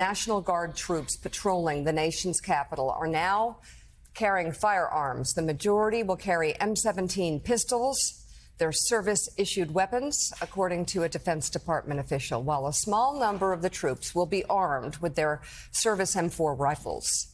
National Guard troops patrolling the nation's capital are now carrying firearms. The majority will carry M17 pistols. They're service-issued weapons, according to a Defense Department official, while a small number of the troops will be armed with their service M4 rifles.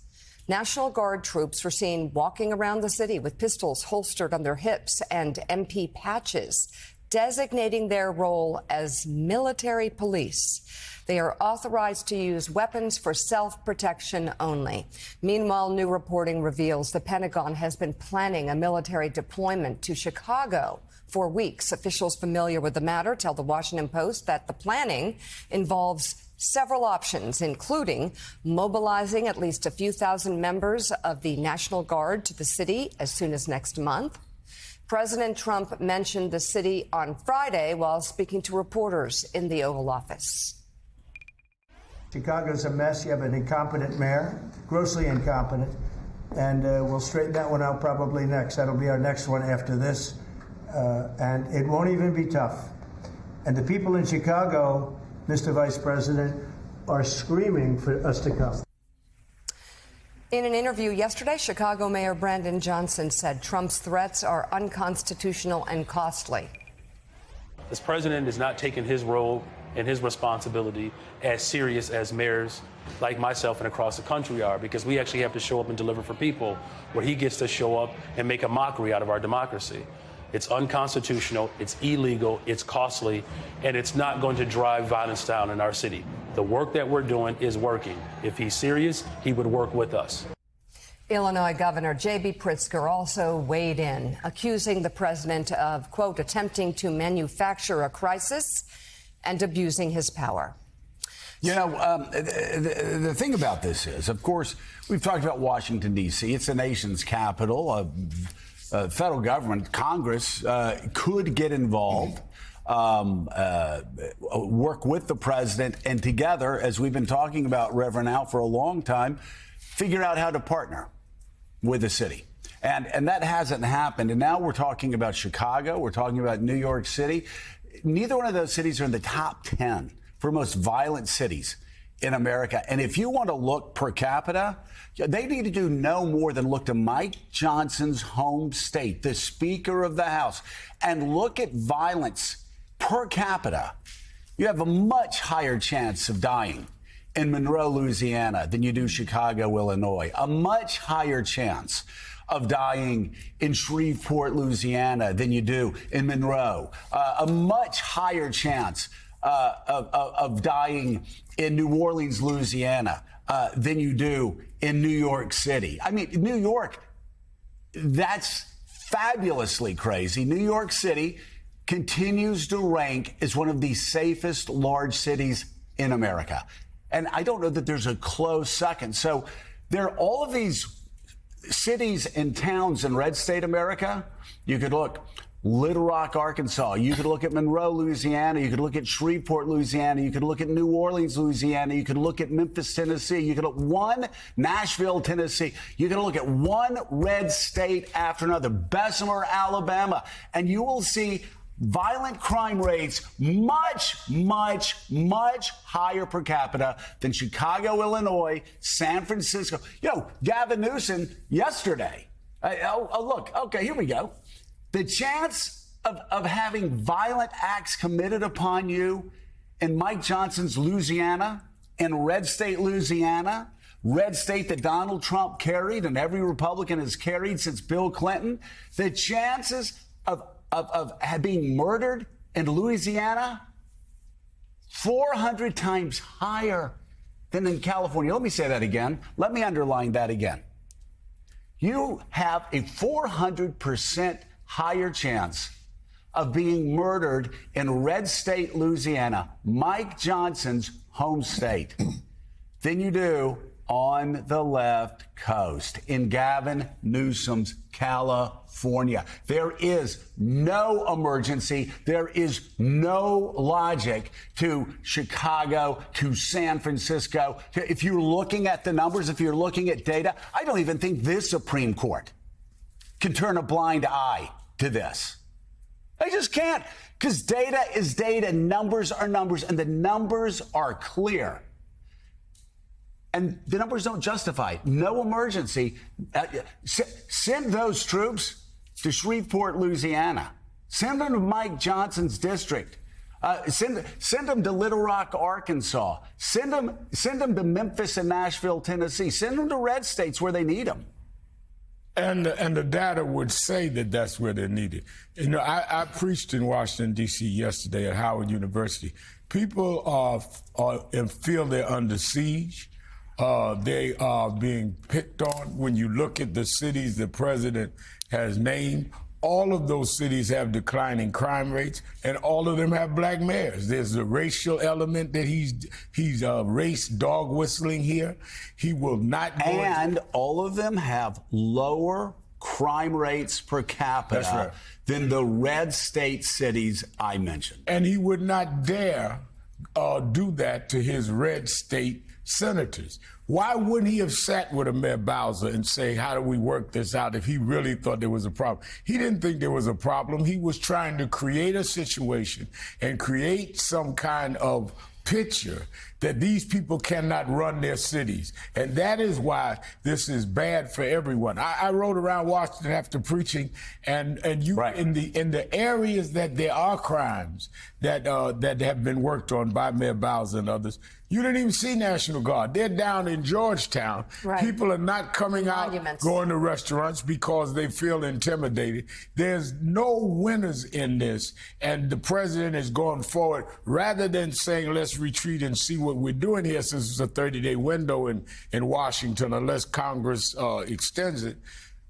National Guard troops were seen walking around the city with pistols holstered on their hips and MP patches, designating their role as military police. They are authorized to use weapons for self-protection only. Meanwhile, new reporting reveals the Pentagon has been planning a military deployment to Chicago for weeks. Officials familiar with the matter tell the Washington Post that the planning involves several options, including mobilizing at least a few thousand members of the National Guard to the city as soon as next month. President Trump mentioned the city on Friday while speaking to reporters in the Oval Office. Chicago's a mess. You have an incompetent mayor, grossly incompetent, and we'll straighten that one out probably next. That'll be our next one after this, and it won't even be tough. And the people in Chicago, Mr. Vice President, are screaming for us to come. In an interview yesterday, Chicago Mayor Brandon Johnson said Trump's threats are unconstitutional and costly. This president is not taking his role and his responsibility as serious as mayors like myself and across the country are, because we actually have to show up and deliver for people, where he gets to show up and make a mockery out of our democracy. It's unconstitutional, it's illegal, it's costly, and it's not going to drive violence down in our city. The work that we're doing is working. If he's serious, he would work with us. Illinois Governor J.B. Pritzker also weighed in, accusing the president of, quote, attempting to manufacture a crisis and abusing his power. You know, the thing about this is, of course, we've talked about Washington, D.C. It's the nation's capital. Federal government, Congress could get involved, work with the president, and together, as we've been talking about, Reverend Al, for a long time, figure out how to partner with the city. And that hasn't happened. And now we're talking about Chicago. We're talking about New York City. Neither one of those cities are in the top 10 for most violent cities in America. And if you want to look per capita, they need to do no more than look to Mike Johnson's home state, the Speaker of the House, and look at violence per capita. You have a much higher chance of dying in Monroe, Louisiana than you do Chicago, Illinois. A much higher chance of dying in Shreveport, Louisiana than you do in Monroe. A much higher chance of dying in New Orleans, Louisiana than you do in New York City. I mean, New York, that's fabulously crazy. New York City continues to rank as one of the safest large cities in America. And I don't know that there's a close second. So there are all of these cities and towns in red state America. You could look Little Rock, Arkansas. You could look at Monroe, Louisiana. You could look at Shreveport, Louisiana. You could look at New Orleans, Louisiana. You could look at Memphis, Tennessee. You could look one Nashville, Tennessee. You could look at one red state after another, Bessemer, Alabama, and you will see violent crime rates much, much, much higher per capita than Chicago, Illinois, San Francisco. You know, Gavin Newsom yesterday. Look, okay, here we go. The chance of having violent acts committed upon you in Mike Johnson's Louisiana, in red state Louisiana, red state that Donald Trump carried and every Republican has carried since Bill Clinton, the chances of being murdered in Louisiana, 400 times higher than in California. Let me say that again. Let me underline that again. You have a 400% higher chance of being murdered in red state Louisiana, Mike Johnson's home state, than you do on the left coast in Gavin Newsom's California. There is no emergency. There is no logic to Chicago, to San Francisco. If you're looking at the numbers, if you're looking at data, I don't even think this Supreme Court can turn a blind eye to this. They just can't, because data is data, numbers are numbers, and the numbers are clear. And the numbers don't justify it. No emergency. Send those troops to Shreveport, Louisiana. Send them to Mike Johnson's district. Send them to Little Rock, Arkansas. Send them to Memphis and Nashville, Tennessee. Send them to red states where they need them. And the data would say that that's where they're needed. You know, I preached in Washington, D.C. yesterday at Howard University. People feel they're under siege. They are being picked on. When you look at the cities the president has named, all of those cities have declining crime rates, and all of them have black mayors. There's the racial element that he's race dog whistling here. He will not go And all of them have lower crime rates per capita than the red state cities I mentioned. And he would not dare do that to his red state senators. Why wouldn't he have sat with Mayor Bowser and say, how do we work this out if he really thought there was a problem? He didn't think there was a problem. He was trying to create a situation and create some kind of picture that these people cannot run their cities. And that is why this is bad for everyone. I rode around Washington after preaching, and you in the areas that there are crimes that have been worked on by Mayor Bowser and others, you didn't even see National Guard. They're down in Georgetown. Right. People are not coming out, going to restaurants because they feel intimidated. There's no winners in this, and the president is going forward rather than saying, let's retreat and see what we're doing here, since it's a 30-day window in Washington, unless Congress extends it.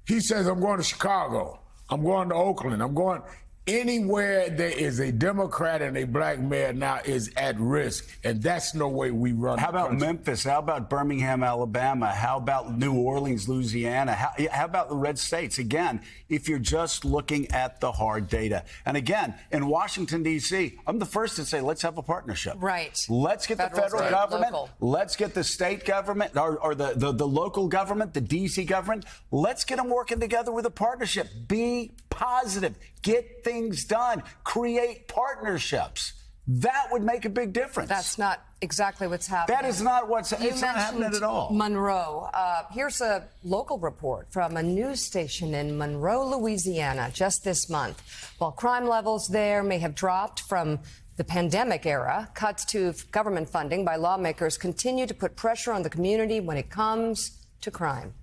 He says, I'm going to Chicago. I'm going to Oakland. I'm going anywhere there is a Democrat and a black mayor now is at risk, and that's no way we run. How about Memphis? How about Birmingham, Alabama? How about New Orleans, Louisiana? How about the red states? Again, if you're just looking at the hard data. And again, in Washington, D.C., I'm the first to say, let's have a partnership. Right. Let's get the federal government. Let's get the state government or the local government, the D.C. government. Let's get them working together with a partnership. Be positive. Get things done. Create partnerships. That would make a big difference. That's not exactly what's happening. That is not what's it's not happening at all. Monroe. Here's a local report from a news station in Monroe, Louisiana, just this month. While crime levels there may have dropped from the pandemic era, cuts to government funding by lawmakers continue to put pressure on the community when it comes to crime.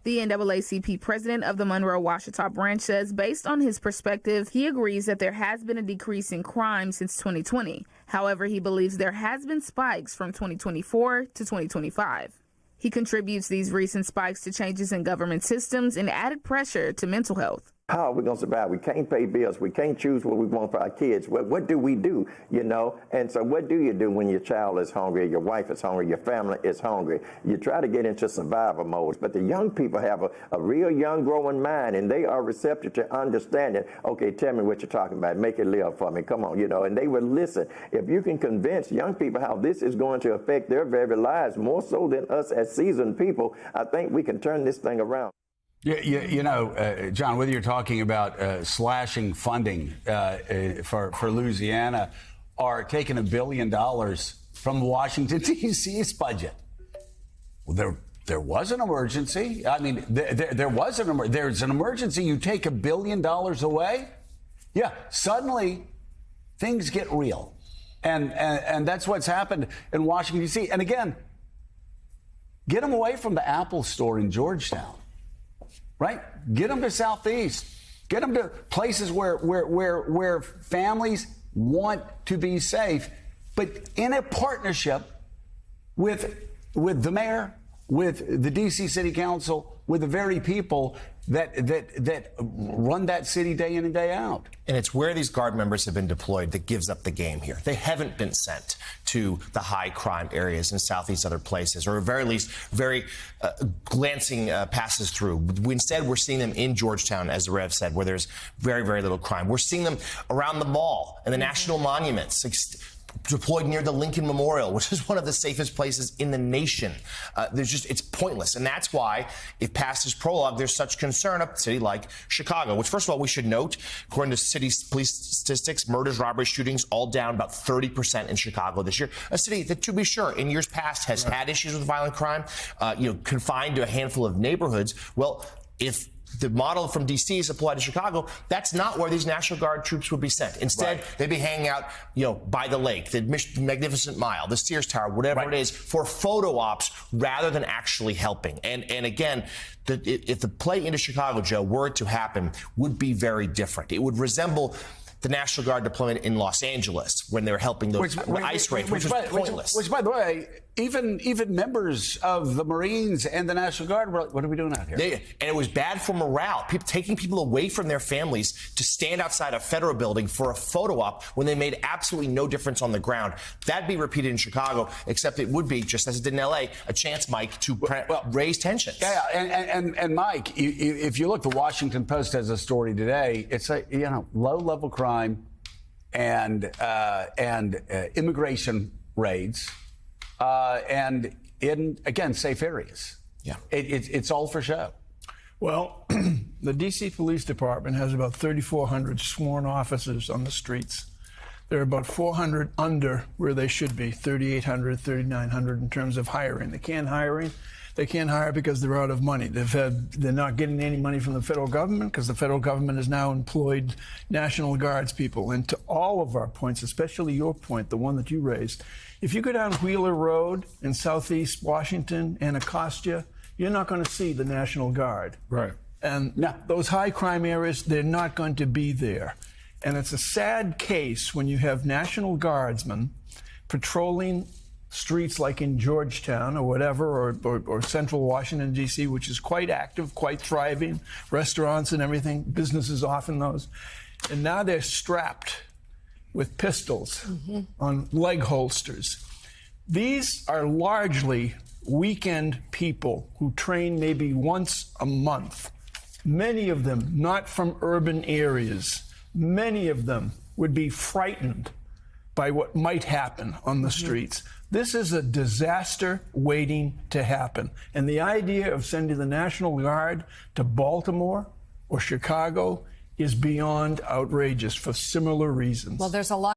The NAACP president of the Monroe-Ouachita branch says, based on his perspective, he agrees that there has been a decrease in crime since 2020. However, he believes there has been spikes from 2024 to 2025. He contributes these recent spikes to changes in government systems and added pressure to mental health. How are we going to survive? We can't pay bills. We can't choose what we want for our kids. What do we do, you know? And so what do you do when your child is hungry, your wife is hungry, your family is hungry? You try to get into survival mode. But the young people have a real young growing mind, and they are receptive to understanding, okay, tell me what you're talking about. Make it live for me. Come on, you know, and they will listen. If you can convince young people how this is going to affect their very lives, more so than us as seasoned people, I think we can turn this thing around. You know, John, whether you're talking about slashing funding for Louisiana or taking $1 billion from Washington, D.C.'s budget, well, there was an emergency. I mean, there's an emergency. You take $1 billion away, yeah, suddenly things get real, and that's what's happened in Washington, D.C. And again, get them away from the Apple store in Georgetown. Right? Get them to Southeast. Get them to places where families want to be safe, but in a partnership with the mayor, with the D.C. City Council, with the very people that run that city day in and day out. And it's where these Guard members have been deployed that gives up the game here. They haven't been sent to the high crime areas in Southeast other places, or at very least very glancing passes through. Instead, we're seeing them in Georgetown, as the Rev said, where there's very, very little crime. We're seeing them around the mall and the national monuments. deployed near the Lincoln Memorial, which is one of the safest places in the nation. It's pointless. And that's why, if past is prologue, there's such concern of a city like Chicago, which, first of all, we should note, according to city police statistics, murders, robberies, shootings, all down about 30% in Chicago this year. A city that, to be sure, in years past has had issues with violent crime, confined to a handful of neighborhoods. Well, if the model from D.C. is applied to Chicago, that's not where these National Guard troops would be sent. Instead, they'd be hanging out, by the lake, the Magnificent Mile, the Sears Tower, whatever it is, for photo ops rather than actually helping. And again, if the play into Chicago, Joe, were to happen, would be very different. It would resemble the National Guard deployment in Los Angeles when they were helping those ice raids, which was pointless. Which, by the way, even members of the Marines and the National Guard were like, what are we doing out here? And it was bad for morale, taking people away from their families to stand outside a federal building for a photo op when they made absolutely no difference on the ground. That'd be repeated in Chicago, except it would be, just as it did in L.A., a chance, Mike, to raise tensions. Yeah, and Mike, if you look, the Washington Post has a story today. It's low-level crime and immigration raids. And in, again, safe areas. Yeah. It's all for show. Well, the D.C. Police Department has about 3,400 sworn officers on the streets. They're about 400 under where they should be, 3,800, 3,900 in terms of hiring. They can't hire because they're out of money. They're not getting any money from the federal government because the federal government has now employed National Guards people. And to all of our points, especially your point, the one that you raised, if you go down Wheeler Road in southeast Washington, Anacostia, you're not going to see the National Guard. Right. And those high crime areas, they're not going to be there. And it's a sad case when you have National Guardsmen patrolling streets like in Georgetown or whatever, or central Washington, D.C., which is quite active, quite thriving, restaurants and everything, businesses off in those. And now they're strapped with pistols on leg holsters. These are largely weekend people who train maybe once a month. Many of them not from urban areas. Many of them would be frightened by what might happen on the streets. This is a disaster waiting to happen. And the idea of sending the National Guard to Baltimore or Chicago is beyond outrageous for similar reasons. Well, there's a lot.